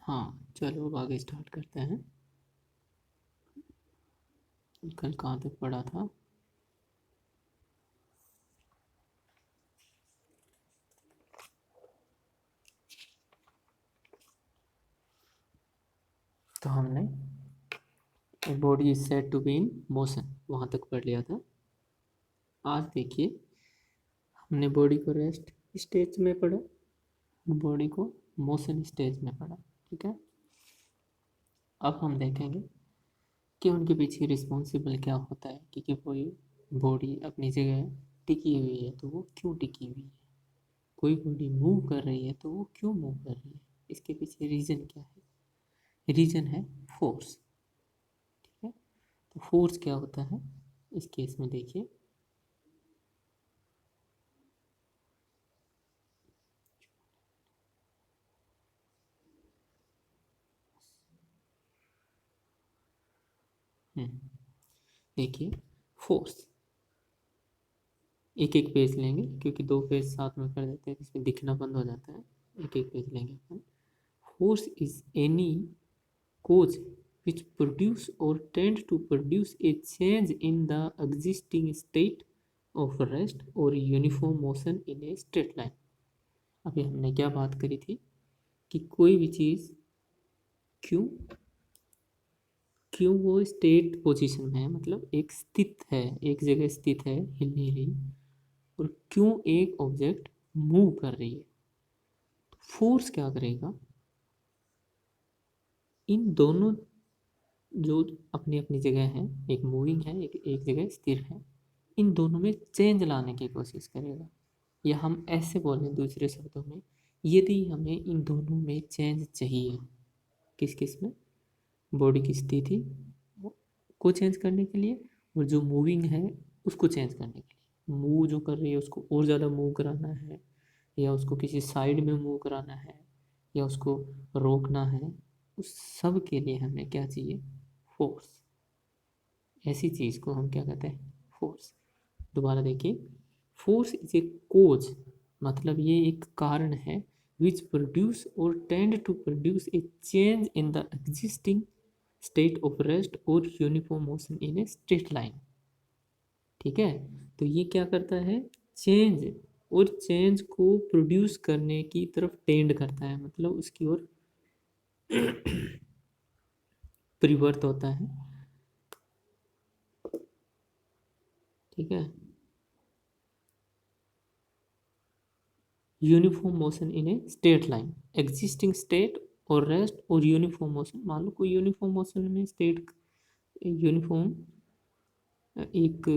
हाँ चलो अब आगे स्टार्ट करते हैं। कल कहाँ तक पढ़ा था? तो हमने body is said to be in motion वहाँ तक पढ़ लिया था। आज देखिए हमने बॉडी को रेस्ट स्टेज में पढ़ा, बॉडी को मोशन स्टेज में पढ़ा। ठीक है, अब हम देखेंगे कि उनके पीछे रिस्पॉन्सिबल क्या होता है कि कोई बॉडी अपनी जगह टिकी हुई है तो वो क्यों टिकी हुई है, कोई बॉडी मूव कर रही है तो वो क्यों मूव कर रही है, इसके पीछे रीज़न क्या है? रीज़न है फोर्स। ठीक है, तो फोर्स क्या होता है इस केस में देखिए। देखिए फोर्स, एक एक पेज लेंगे क्योंकि दो पेज साथ में कर देते हैं इसमें दिखना बंद हो जाता है। एक एक पेज लेंगे अपन। Force is any cause which produce or tend to produce a change in the existing state of rest or uniform motion in a straight line। अभी हमने क्या बात करी थी कि कोई भी चीज़ क्यों क्यों वो स्टेट पोजीशन में है, मतलब एक स्थित है, एक जगह स्थित है, हिल नहीं रही, और क्यों एक ऑब्जेक्ट मूव कर रही है। फोर्स क्या करेगा, इन दोनों जो अपनी अपनी जगह है, एक मूविंग है एक जगह स्थिर है, इन दोनों में चेंज लाने की कोशिश करेगा। या हम ऐसे बोलें दूसरे शब्दों में, यदि हमें इन दोनों में चेंज चाहिए, किस किस में, बॉडी की स्थिति को चेंज करने के लिए और जो मूविंग है उसको चेंज करने के लिए, मूव जो कर रही है उसको और ज़्यादा मूव कराना है, या उसको किसी साइड में मूव कराना है, या उसको रोकना है, उस सब के लिए हमें क्या चाहिए? फोर्स। ऐसी चीज़ को हम क्या कहते हैं? फोर्स। दोबारा देखिए, फोर्स इज ए कोज, मतलब ये एक कारण है, which produce or tend to produce a change in the existing state of rest or uniform motion in a straight line. ठीक है, तो ये क्या करता है? चेंज, और चेंज को प्रोड्यूस करने की तरफ टेंड करता है, मतलब उसकी ओर परिवर्त होता है। ठीक है, uniform motion in a straight line, existing state और रेस्ट और यूनिफॉर्म मोशन। मान लो कोई यूनिफॉर्म मोशन में स्टेट, यूनिफॉर्म एक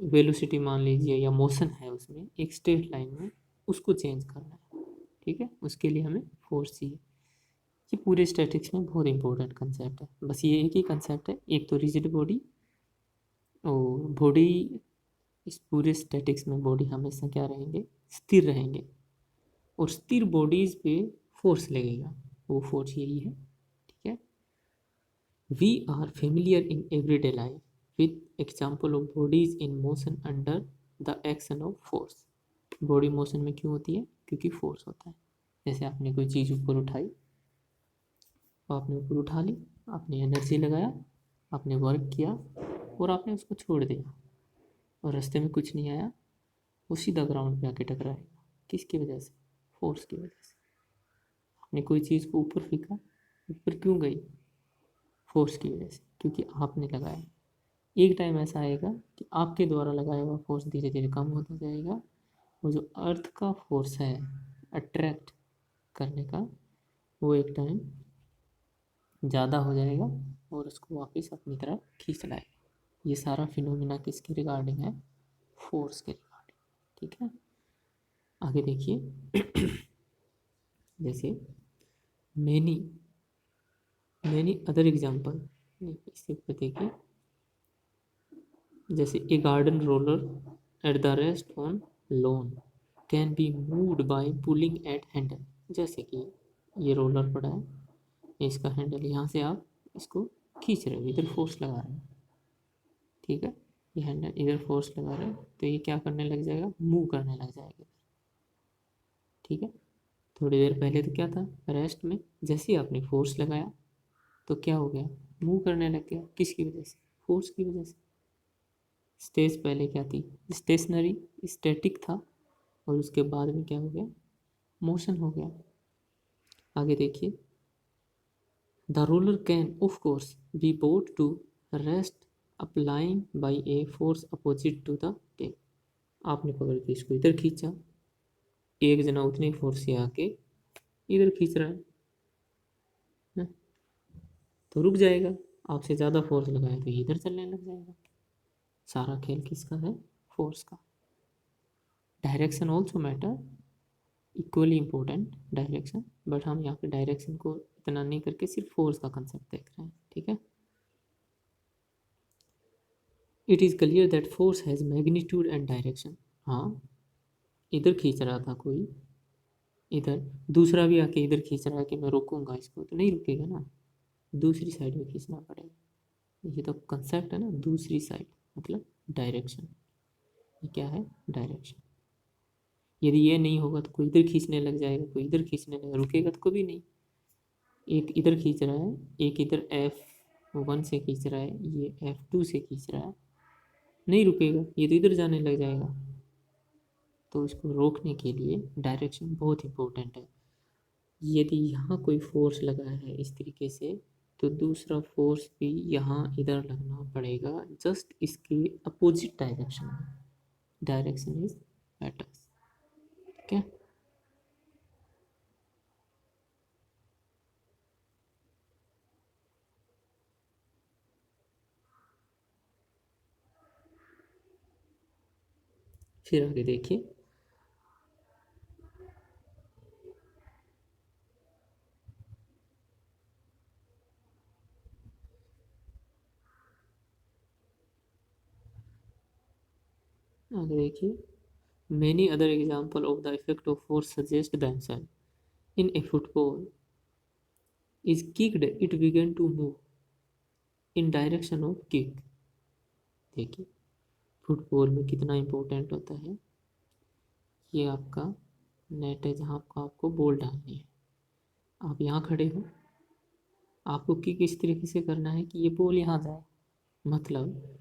वेलोसिटी मान लीजिए या मोशन है उसमें एक स्ट्रेट लाइन में, उसको चेंज करना है। ठीक है, उसके लिए हमें फोर्स चाहिए। ये पूरे स्टैटिक्स में बहुत इंपॉर्टेंट कंसेप्ट है। बस ये एक ही कंसेप्ट है, एक तो रिजिड बॉडी, और बॉडी इस पूरे स्टैटिक्स में बॉडी हमेशा क्या रहेंगे? स्थिर रहेंगे, और स्थिर बॉडीज पे फोर्स लगेगा, वो फोर्स यही है। ठीक है, we are familiar in everyday life with example of bodies in motion under the action of force. Body motion में क्यों होती है? क्योंकि फोर्स होता है। जैसे आपने कोई चीज़ ऊपर उठाई, आपने ऊपर उठा ली, आपने एनर्जी लगाया, आपने वर्क किया, और आपने उसको छोड़ दिया, और रास्ते में कुछ नहीं आया, वो सीधा ग्राउंड पे आके टकराएगा। किसकी वजह से? फोर्स की वजह से। आपने कोई चीज़ को ऊपर फेंका, ऊपर क्यों गई? फोर्स की वजह से, क्योंकि आपने लगाया। एक टाइम ऐसा आएगा कि आपके द्वारा लगाया हुआ फोर्स धीरे धीरे कम होता जाएगा, और जो अर्थ का फोर्स है अट्रैक्ट करने का, वो एक टाइम ज़्यादा हो जाएगा और उसको वापस अपनी तरफ खींच लाएगा। ये सारा फिनोमिना किसके रिगार्डिंग है? फोर्स के रिगार्डिंग। ठीक है, आगे देखिए जैसे मैनी मैनी अदर एग्जाम्पल, इसके ऊपर देखिए, जैसे a garden roller at the rest on lawn can be moved by pulling at handle. जैसे कि ये रोलर पड़ा है, इसका हैंडल, यहाँ से आप इसको खींच रहे हो, इधर फोर्स लगा रहे हो। ठीक है, ये हैंडल इधर फोर्स लगा रहे हो तो ये क्या करने लग जाएगा? मूव करने लग जाएगा। ठीक है, थोड़ी देर पहले तो क्या था, रेस्ट में, जैसे ही आपने फोर्स लगाया तो क्या हो गया, मूव करने लग गया। किसकी वजह से, फोर्स की वजह से। स्टेज पहले क्या थी, स्टेशनरी, स्टैटिक था, और उसके बाद में क्या हो गया, मोशन हो गया। आगे देखिए, the roller can of course be brought to rest applying by a force opposite to the tape. आपने पकड़ के इसको इधर खींचा, एक जना उतनी फोर्स से आके इधर खींच रहा है, तो रुक जाएगा। आपसे ज़्यादा फोर्स लगाया तो ये इधर चलने लग जाएगा। सारा खेल किसका है, फोर्स का। Direction also matter, equally important direction, but हम यहाँ पे डायरेक्शन को इतना नहीं करके सिर्फ फोर्स का कंसेप्ट देख रहे हैं, ठीक है। It is clear that force has magnitude and direction. हाँ, इधर खींच रहा था कोई, इधर दूसरा भी आके इधर खींच रहा है कि मैं रोकूंगा इसको, तो नहीं रुकेगा ना, दूसरी साइड में खींचना पड़ेगा। ये तो कंसेप्ट है ना, दूसरी साइड मतलब डायरेक्शन। ये क्या है, डायरेक्शन। यदि ये नहीं होगा तो कोई इधर खींचने लग जाएगा, कोई इधर खींचने लग, रुकेगा तो कभी नहीं। एक इधर खींच रहा है, एक इधर F1 से खींच रहा है, ये F2 से खींच रहा है, नहीं रुकेगा, ये तो इधर जाने लग जाएगा। तो इसको रोकने के लिए डायरेक्शन बहुत इंपॉर्टेंट है। यदि यहाँ कोई फोर्स लगा है इस तरीके से, तो दूसरा फोर्स भी यहाँ इधर लगना पड़ेगा, जस्ट इसके अपोजिट डायरेक्शन में। डायरेक्शन इज मैटर्स, ठीक है। फिर आगे देखिए, आगे देखिए, many other example of the effect of force suggest themselves. In a football is kicked, it began to move in direction of kick. देखिए, फुटबॉल में कितना इम्पोर्टेंट होता है, ये आपका नेट है जहाँ आपको बॉल डालनी है। आप यहाँ खड़े हो, आपको किक इस तरीके से करना है कि ये बॉल यहाँ जाए। मतलब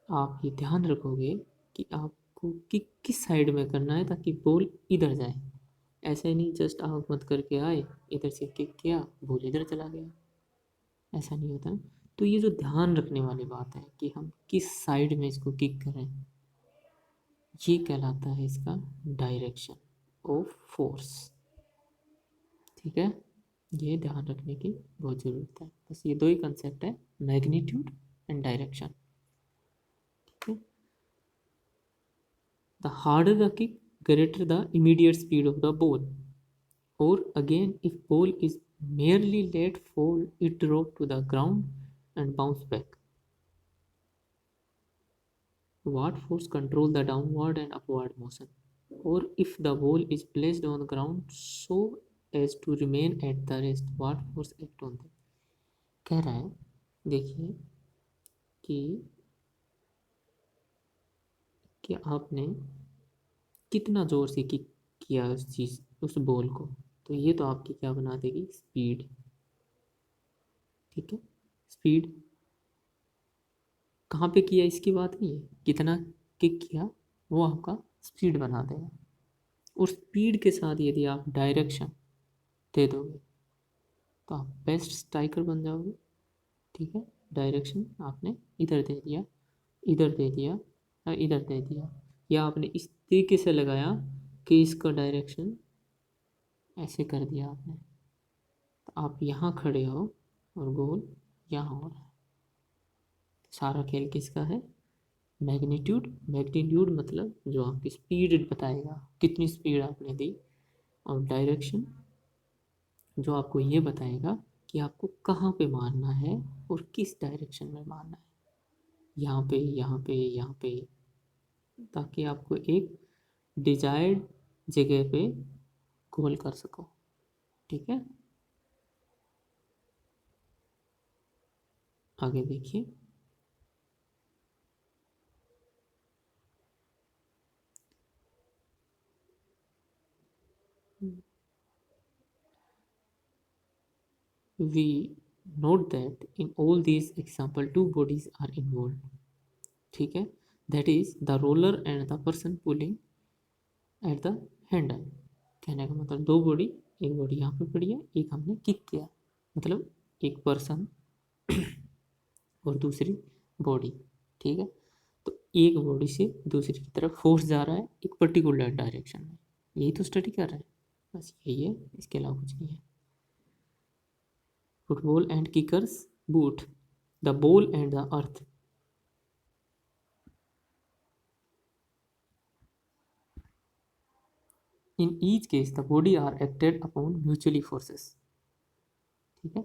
आप ये ध्यान रखोगे कि आपको किक किस साइड में करना है ताकि बॉल इधर जाए। ऐसे नहीं जस्ट आँख मत करके आए, इधर से किक किया, बॉल इधर चला गया, ऐसा नहीं होता। तो ये जो ध्यान रखने वाली बात है कि हम किस साइड में इसको किक करें, ये कहलाता है इसका डायरेक्शन ऑफ फोर्स, ठीक है। ये ध्यान रखने की बहुत ज़रूरत है। बस ये दो ही कंसेप्ट है, मैग्नीट्यूड एंड डायरेक्शन, ठीक है। The harder the kick, greater the immediate speed of the ball. Or again, if ball is merely let fall, it drop to the ground and bounce back. What force control the downward and upward motion? Or if the ball is placed on the ground so as to remain at the rest, what force act on them? कह रहा है, देखिए कि आपने कितना ज़ोर से kick किया उस चीज़, उस बॉल को, तो ये तो आपकी क्या बना देगी, स्पीड, ठीक है। स्पीड कहाँ पे किया इसकी बात नहीं है, कितना किक किया वो आपका स्पीड बना देगा। और स्पीड के साथ यदि आप डायरेक्शन दे दोगे तो आप बेस्ट स्ट्राइकर बन जाओगे, ठीक है। डायरेक्शन आपने इधर दे दिया, इधर दे दिया और इधर दे दिया, या आपने इस तरीके से लगाया कि इसका डायरेक्शन ऐसे कर दिया आपने, तो आप यहाँ खड़े हो और गोल यहाँ हो रहा है। सारा खेल किसका है, मैग्नीट्यूड। मैग्नीट्यूड मतलब जो आपकी स्पीड बताएगा, कितनी स्पीड आपने दी, और डायरेक्शन जो आपको ये बताएगा कि आपको कहाँ पे मारना है और किस डायरेक्शन में मारना है, यहाँ पे, यहाँ पे, यहाँ पे, ताकि आपको एक डिजायर्ड जगह पे गोल कर सको, ठीक है। आगे देखिए, we note that in all these example two bodies are involved. ठीक है, that is the roller and the person pulling at the handle. कहने का मतलब दो बॉडी, एक बॉडी यहाँ पे पड़ी है, एक हमने किक किया, मतलब एक पर्सन और दूसरी बॉडी। ठीक है, तो एक बॉडी से दूसरी की तरफ फोर्स जा रहा है एक पर्टिकुलर डायरेक्शन में, यही तो स्टडी कर रहे हैं, बस यही है, इसके अलावा कुछ नहीं है। Football and kickers boot the ball and the earth. In each case the body are acted upon mutually forces. ठीक है,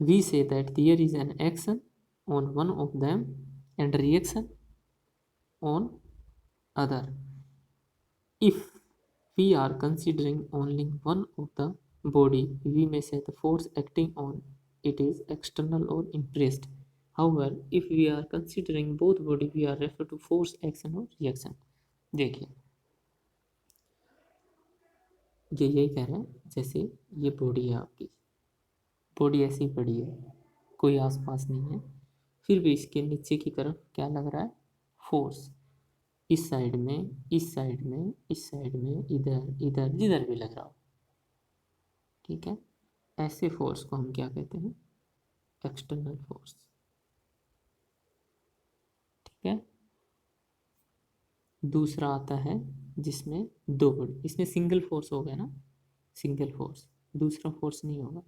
we say that there is an action on one of them and reaction on other. If we are considering only one of the body, we may say the force acting on it is external or impressed. However, if we are considering both body, we are refer to force action or reaction. देखिए, ये यही कह रहे हैं, जैसे ये body है आपकी, बॉडी ऐसी पड़ी है, कोई आसपास नहीं है, फिर भी इसके नीचे की तरफ क्या लग रहा है, फोर्स, इस साइड में, इस साइड में, इस साइड में, इधर इधर जिधर भी लग रहा हो। ठीक है, ऐसे फोर्स को हम क्या कहते हैं, एक्सटर्नल फोर्स। ठीक है, दूसरा आता है जिसमें दो बॉडी, इसमें सिंगल फोर्स हो गया ना, सिंगल फोर्स, दूसरा फोर्स नहीं होगा।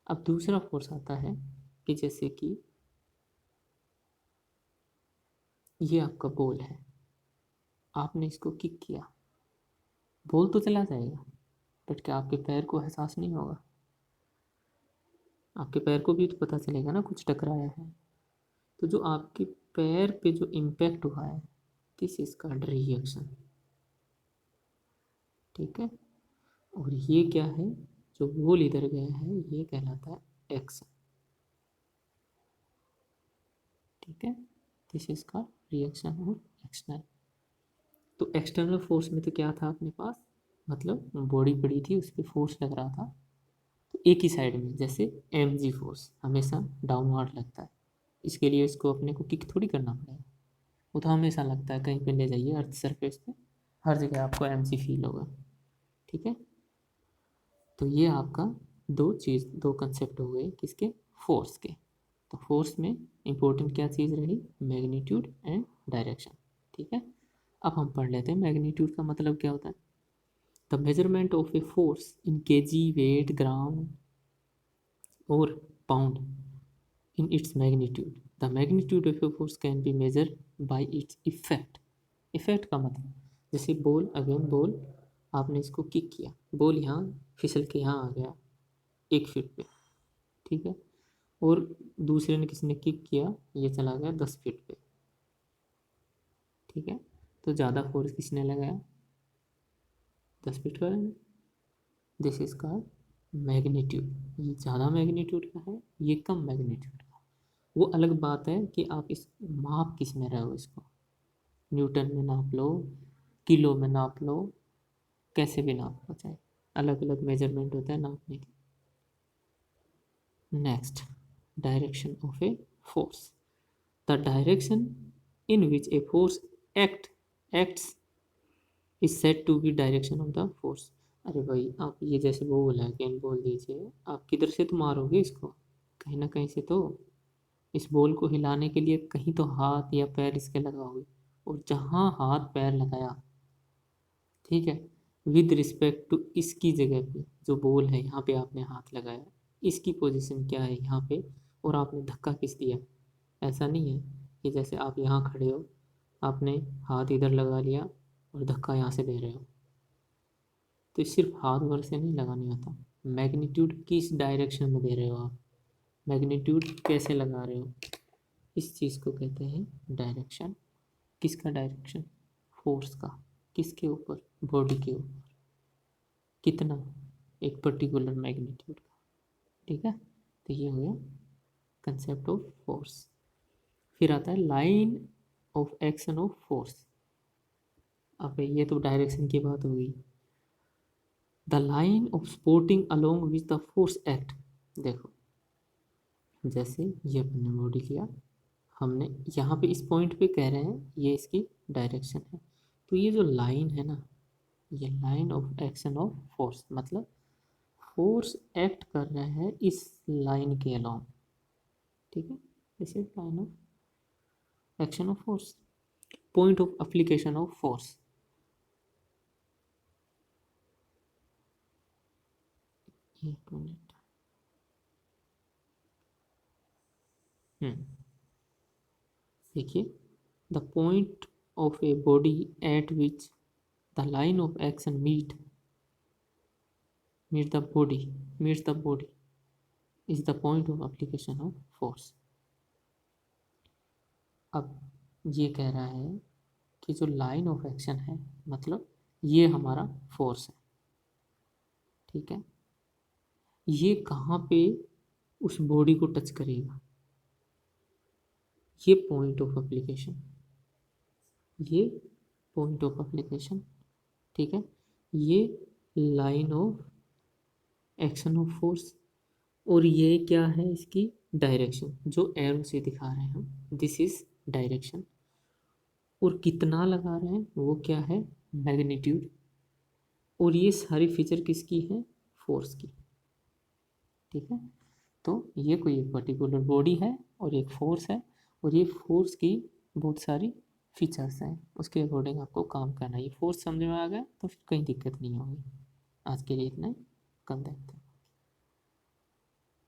अब दूसरा फोर्स आता है कि जैसे कि ये आपका बॉल है, आपने इसको किक किया, बॉल तो चला जाएगा, बट क्या आपके पैर को एहसास नहीं होगा, आपके पैर को भी तो पता चलेगा ना कुछ टकराया है। तो जो आपके पैर पे जो इम्पैक्ट हुआ है, दिस इज कॉल्ड रिएक्शन। ठीक है, और ये क्या है, जो बॉल इधर गया है, ये कहलाता है एक्शन। ठीक है, दिस इज कॉल्ड रिएक्शन और एक्सटर्नल। तो एक्सटर्नल फोर्स में तो क्या था अपने पास, मतलब बॉडी पड़ी थी, उस पर फोर्स लग रहा था, तो एक ही साइड में, जैसे mg फोर्स हमेशा डाउनवर्ड लगता है, इसके लिए इसको अपने को किक थोड़ी करना पड़ेगा, वो तो हमेशा लगता है, कहीं पे ले जाइए अर्थ सरफेस पे, हर जगह आपको mg फील होगा। ठीक है, तो ये आपका दो कंसेप्ट हो गए किसके, फोर्स के। तो फोर्स में इंपॉर्टेंट क्या चीज़ रही, मैग्नीट्यूड एंड डायरेक्शन। ठीक है, अब हम पढ़ लेते हैं मैग्नीट्यूड का मतलब क्या होता है। The measurement of a force in KG, weight, gram or pound in its magnitude. The magnitude of a force can be measured by its effect. Effect का मतलब, जैसे बॉल, अगेन बॉल, आपने इसको किक किया, बॉल यहाँ फिसल के यहाँ आ गया 1 फीट पे। ठीक है, और दूसरे ने किसने किक किया, ये चला गया 10 फीट पे। ठीक है, तो ज़्यादा फोर्स किसने लगाया, 10 फीट का। This is called magnitude. ये ज़्यादा मैग्नीट्यूड का है, ये कम मैग्नीट्यूड का। वो अलग बात है कि आप इस माप किस में रहे हो, इसको न्यूटन में नाप लो, किलो में नाप लो, कैसे भी नाप लो, चाहे अलग अलग मेजरमेंट होता है नापने की। Next, direction of a force. The direction in which a force acts is said to be direction of the force. अरे भाई, आप ये जैसे वो बोला है, कैन बोल दीजिए, आप किधर से तो मारोगे इसको, कहीं ना कहीं से तो, इस बॉल को हिलाने के लिए कहीं तो हाथ या पैर इसके लगाओगे, और जहाँ हाथ पैर लगाया, ठीक है, विद रिस्पेक्ट टू इसकी जगह पे जो बॉल है, यहाँ पे आपने हाथ लगाया, इसकी पोजीशन क्या है यहाँ पे, और आपने धक्का किस दिया। ऐसा नहीं है कि जैसे आप यहाँ खड़े हो, आपने हाथ इधर लगा लिया और धक्का यहाँ से दे रहे हो, तो सिर्फ हाथ भर से नहीं लगाने आता, मैग्नीट्यूड किस डायरेक्शन में दे रहे हो आप, मैग्नीट्यूड कैसे लगा रहे हो, इस चीज़ को कहते हैं डायरेक्शन। किसका डायरेक्शन, फोर्स का, किसके ऊपर, बॉडी के ऊपर, कितना, एक पर्टिकुलर मैग्नीट्यूड का। ठीक है, तो ये हो गया कंसेप्ट ऑफ फोर्स। फिर आता है line of action of force. अब ये तो डायरेक्शन की बात होगी। The line of sporting along which the force act. देखो, जैसे ये अपने बॉडी लिया, हमने यहाँ पे इस पॉइंट पे कह रहे हैं ये इसकी डायरेक्शन है, तो ये जो लाइन है ना, ये line of action of force, मतलब फोर्स एक्ट कर रहा है इस लाइन के अलोंग, ठीक है। This is line of action of force, point of application of force. एक मिनट, देखिए, the point of a body at which the line of action meets the body is the point of application of force। अब ये कह रहा है कि जो line of action है, मतलब ये हमारा फोर्स है, ठीक है, ये कहाँ पे उस बॉडी को टच करेगा, ये पॉइंट ऑफ एप्लीकेशन, ये पॉइंट ऑफ एप्लीकेशन, ठीक है, ये line of action of force, और ये क्या है इसकी डायरेक्शन, जो एरो से दिखा रहे हैं हम, दिस इज डायरेक्शन, और कितना लगा रहे हैं वो क्या है, मैग्नीट्यूड, और ये सारी फीचर किसकी है, फोर्स की, ठीक है। तो ये कोई एक पर्टिकुलर बॉडी है और एक फोर्स है, और ये फोर्स की बहुत सारी फीचर्स हैं, उसके अकॉर्डिंग आपको काम करना है। ये फोर्स समझ में आ गया तो फिर कोई दिक्कत नहीं होगी। आज के लिए इतना ही, कल देखते हैं।